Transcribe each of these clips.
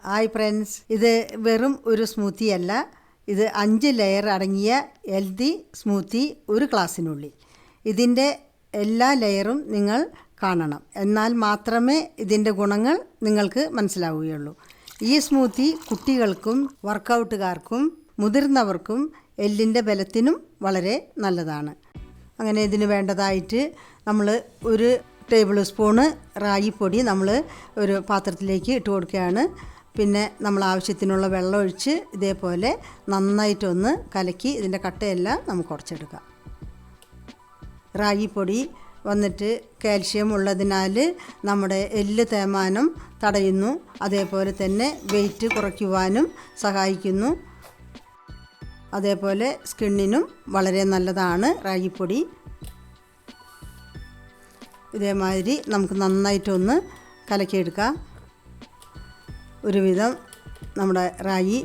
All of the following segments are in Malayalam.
ഹായ് ഫ്രണ്ട്സ്, ഇത് വെറും ഒരു സ്മൂത്തി അല്ല, ഇത് 5 ലെയർ അടങ്ങിയ ഹെൽത്തി സ്മൂത്തി ഒരു ഗ്ലാസ്സിനുള്ളിൽ. ഇതിൻ്റെ എല്ലാ ലെയറും നിങ്ങൾ കാണണം, എന്നാൽ മാത്രമേ ഇതിൻ്റെ ഗുണങ്ങൾ നിങ്ങൾക്ക് മനസ്സിലാവുകയുള്ളൂ. ഈ സ്മൂത്തി കുട്ടികൾക്കും വർക്കൗട്ടുകാർക്കും മുതിർന്നവർക്കും എല്ലിൻ്റെ ബലത്തിനും വളരെ നല്ലതാണ്. അങ്ങനെ ഇതിന് വേണ്ടതായിട്ട് നമ്മൾ ഒരു ടേബിൾ സ്പൂണ് റാഗിപ്പൊടി നമ്മൾ ഒരു പാത്രത്തിലേക്ക് ഇട്ട് കൊടുക്കുകയാണ്. പിന്നെ നമ്മൾ ആവശ്യത്തിനുള്ള വെള്ളം ഒഴിച്ച് ഇതേപോലെ നന്നായിട്ടൊന്ന് കലക്കി ഇതിൻ്റെ കട്ടയെല്ലാം നമുക്ക് ഉടച്ചെടുക്കാം. റാഗിപ്പൊടി വന്നിട്ട് കാൽഷ്യം ഉള്ളതിനാൽ നമ്മുടെ എല്ല് തേയ്മാനം തടയുന്നു, അതേപോലെ തന്നെ വെയിറ്റ് കുറയ്ക്കുവാനും സഹായിക്കുന്നു. അതേപോലെ സ്കിന്നിനും വളരെ നല്ലതാണ് റാഗിപ്പൊടി. ഇതേമാതിരി നമുക്ക് നന്നായിട്ടൊന്ന് കലക്കിയെടുക്കാം. ഒരുവിധം നമ്മുടെ റാഗി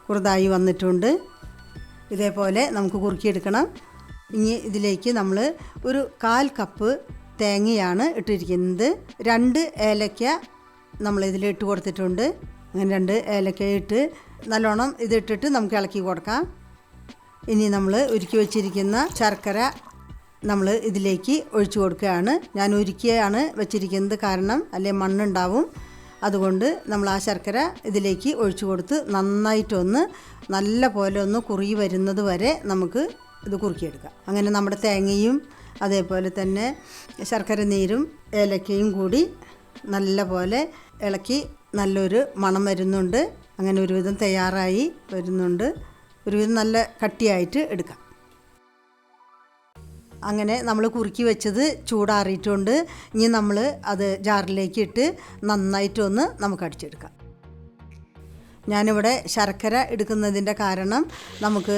കുറുതായി വന്നിട്ടുണ്ട്. ഇതേപോലെ നമുക്ക് കുറുക്കിയെടുക്കണം. ഇനി ഇതിലേക്ക് നമ്മൾ ഒരു 1/4 കപ്പ് തേങ്ങയാണ് ഇട്ടിരിക്കുന്നത്. 2 ഏലക്ക നമ്മളിതിൽ ഇട്ട് കൊടുത്തിട്ടുണ്ട്. അങ്ങനെ 2 ഏലക്ക ഇട്ട് നല്ലോണം ഇതിട്ടിട്ട് നമുക്ക് ഇളക്കി കൊടുക്കാം. ഇനി നമ്മൾ ഉരുക്കി വെച്ചിരിക്കുന്ന ശർക്കര നമ്മൾ ഇതിലേക്ക് ഒഴിച്ചു കൊടുക്കുകയാണ്. ഞാൻ ഉരുക്കിയാണ് വെച്ചിരിക്കുന്നത്, കാരണം അല്ലെങ്കിൽ മണ്ണുണ്ടാവും. അതുകൊണ്ട് നമ്മൾ ആ ശർക്കര ഇതിലേക്ക് ഒഴിച്ചു കൊടുത്ത് നന്നായിട്ടൊന്ന് നല്ല പോലെ ഒന്ന് കുറുകി വരുന്നത് വരെ നമുക്ക് ഇത് കുറുക്കിയെടുക്കാം. അങ്ങനെ നമ്മുടെ തേങ്ങയും അതേപോലെ തന്നെ ശർക്കര നീരും ഏലക്കയും കൂടി നല്ല പോലെ ഇളക്കി നല്ലൊരു മണം വരുന്നുണ്ട്. അങ്ങനെ ഒരുവിധം തയ്യാറായി വരുന്നുണ്ട്. ഒരുവിധം നല്ല കട്ടിയായിട്ട് എടുക്കാം. അങ്ങനെ നമ്മൾ കുറുക്കി വെച്ചത് ചൂടാറിയിട്ടുണ്ട്. ഇനി നമ്മൾ അത് ജാറിലേക്ക് ഇട്ട് നന്നായിട്ടൊന്ന് നമുക്ക് അടിച്ചെടുക്കാം. ഞാനിവിടെ ശർക്കര എടുക്കുന്നതിൻ്റെ കാരണം നമുക്ക്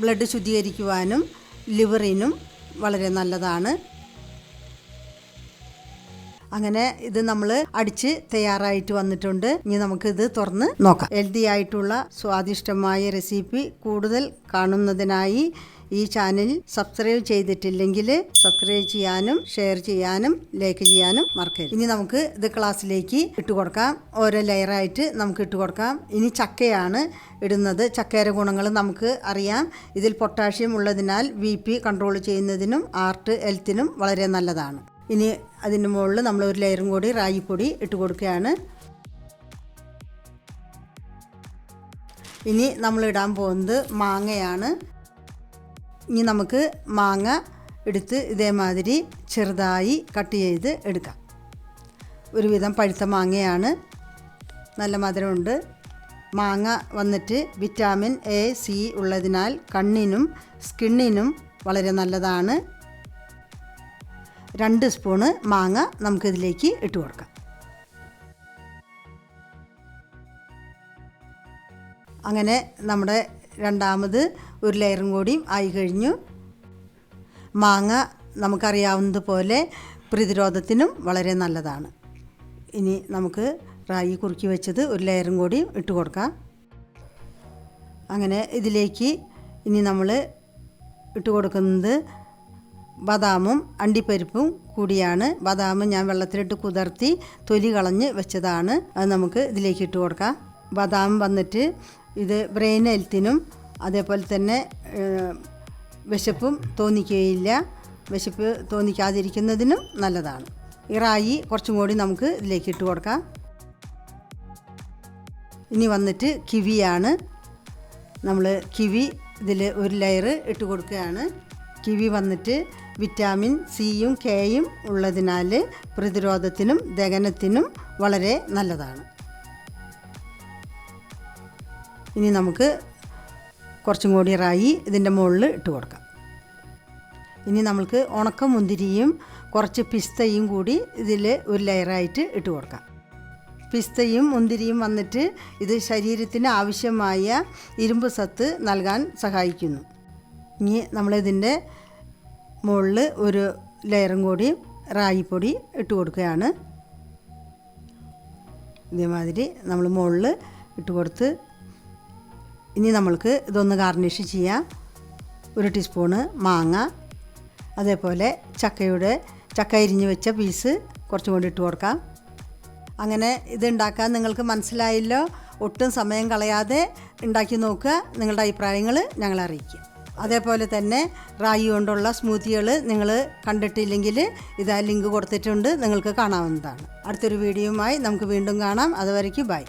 ബ്ലഡ് ശുദ്ധീകരിക്കുവാനും ലിവറിനും വളരെ നല്ലതാണ്. അങ്ങനെ ഇത് നമ്മൾ അടിച്ച് തയ്യാറായിട്ട് വന്നിട്ടുണ്ട്. ഇനി നമുക്കിത് തുറന്ന് നോക്കാം. ഹെൽത്തി ആയിട്ടുള്ള സ്വാദിഷ്ടമായ റെസിപ്പി കൂടുതൽ കാണുന്നതിനായി ഈ ചാനൽ സബ്സ്ക്രൈബ് ചെയ്തിട്ടില്ലെങ്കിൽ സബ്സ്ക്രൈബ് ചെയ്യാനും ഷെയർ ചെയ്യാനും ലൈക്ക് ചെയ്യാനും മറക്കരുത്. ഇനി നമുക്ക് ഇത് ഗ്ലാസ്സിലേക്ക് ഇട്ട് കൊടുക്കാം. ഓരോ ലെയറായിട്ട് നമുക്ക് ഇട്ട് കൊടുക്കാം. ഇനി ചക്കയാണ് ഇടുന്നത്. ചക്കയുടെ ഗുണങ്ങൾ നമുക്ക് അറിയാം. ഇതിൽ പൊട്ടാഷ്യം ഉള്ളതിനാൽ BP കൺട്രോൾ ചെയ്യുന്നതിനും ഹാർട്ട് ഹെൽത്തിനും വളരെ നല്ലതാണ്. ഇനി അതിന് മുകളിൽ നമ്മൾ ഒരു ലെയറും കൂടി റാഗിപ്പൊടി ഇട്ട് കൊടുക്കുകയാണ്. ഇനി നമ്മൾ ഇടാൻ പോകുന്നത് മാങ്ങയാണ്. ഇനി നമുക്ക് മാങ്ങ എടുത്ത് ഇതേമാതിരി ചെറുതായി കട്ട് ചെയ്ത് എടുക്കാം. ഒരുവിധം പഴുത്ത മാങ്ങയാണ്, നല്ല മധുരമുണ്ട്. മാങ്ങ വന്നിട്ട് വിറ്റാമിൻ A, C ഉള്ളതിനാൽ കണ്ണിനും സ്കിന്നിനും വളരെ നല്ലതാണ്. 2 സ്പൂണ് മാങ്ങ നമുക്കിതിലേക്ക് ഇട്ട് കൊടുക്കാം. അങ്ങനെ നമ്മുടെ രണ്ടാമത് ഒരു ലെയറും കൂടി ആയി കഴിഞ്ഞു. മാങ്ങ നമുക്കറിയാവുന്നതുപോലെ പ്രതിരോധത്തിനും വളരെ നല്ലതാണ്. ഇനി നമുക്ക് റാഗി കുറുക്കി വെച്ചത് ഒരു ലെയറും കൂടി ഇട്ട് കൊടുക്കാം. അങ്ങനെ ഇതിലേക്ക് ഇനി നമ്മൾ ഇട്ട് കൊടുക്കുന്നത് ബദാമും അണ്ടിപ്പരിപ്പും കൂടിയാണ്. ബദാം ഞാൻ വെള്ളത്തിലിട്ട് കുതിർത്തി തൊലി കളഞ്ഞ് വെച്ചതാണ്. അത് നമുക്ക് ഇതിലേക്ക് ഇട്ട് കൊടുക്കാം. ബദാം വന്നിട്ട് ഇത് ബ്രെയിൻ ഹെൽത്തിനും അതേപോലെ തന്നെ വിശപ്പും തോന്നിക്കുകയില്ല, വിശപ്പ് തോന്നിക്കാതിരിക്കുന്നതിനും നല്ലതാണ്. ഈ റാഗി കുറച്ചും കൂടി നമുക്ക് ഇതിലേക്ക് ഇട്ട് കൊടുക്കാം. ഇനി വന്നിട്ട് കിവിയാണ്. നമ്മൾ കിവി ഇതിൽ ഒരു ലെയർ ഇട്ട് കൊടുക്കുകയാണ്. കിവി വന്നിട്ട് വിറ്റാമിൻ Cയും Kയും ഉള്ളതിനാൽ പ്രതിരോധത്തിനും ദഹനത്തിനും വളരെ നല്ലതാണ്. ഇനി നമുക്ക് കുറച്ചും കൂടി റാഗി ഇതിൻ്റെ മുകളിൽ ഇട്ട് കൊടുക്കാം. ഇനി നമുക്ക് ഉണക്കമുന്തിരിയും കുറച്ച് പിസ്തയും കൂടി ഇതിൽ ഒരു ലെയറായിട്ട് ഇട്ട് കൊടുക്കാം. പിസ്തയും മുന്തിരിയും വന്നിട്ട് ഇത് ശരീരത്തിന് ആവശ്യമായ ഇരുമ്പ് സത്ത് നൽകാൻ സഹായിക്കുന്നു. ഇനി നമ്മളിതിൻ്റെ മുകളിൽ ഒരു ലെയറും കൂടി റാഗിപ്പൊടി ഇട്ട് കൊടുക്കുകയാണ്. ഇതേമാതിരി നമ്മൾ മുകളിൽ ഇട്ട് കൊടുത്ത് ഇനി നമ്മൾക്ക് ഇതൊന്ന് ഗാർണിഷ് ചെയ്യാം. 1 ടീസ്പൂണ് മാങ്ങ, അതേപോലെ ചക്ക അരിഞ്ഞ് വെച്ച പീസ് കുറച്ചും കൂടി ഇട്ട് കൊടുക്കാം. അങ്ങനെ ഇതുണ്ടാക്കാൻ നിങ്ങൾക്ക് മനസ്സിലായല്ലോ. ഒട്ടും സമയം കളയാതെ ഉണ്ടാക്കി നോക്കുക. നിങ്ങളുടെ അഭിപ്രായങ്ങൾ ഞങ്ങളെ അറിയിക്കുക. അതേപോലെ തന്നെ റായി കൊണ്ടുള്ള സ്മൂത്തികൾ നിങ്ങൾ കണ്ടിട്ടില്ലെങ്കിൽ ഇതാ ലിങ്ക് കൊടുത്തിട്ടുണ്ട്, നിങ്ങൾക്ക് കാണാവുന്നതാണ്. അടുത്തൊരു വീഡിയോയുമായി നമുക്ക് വീണ്ടും കാണാം. അതുവരേക്കും ബൈ.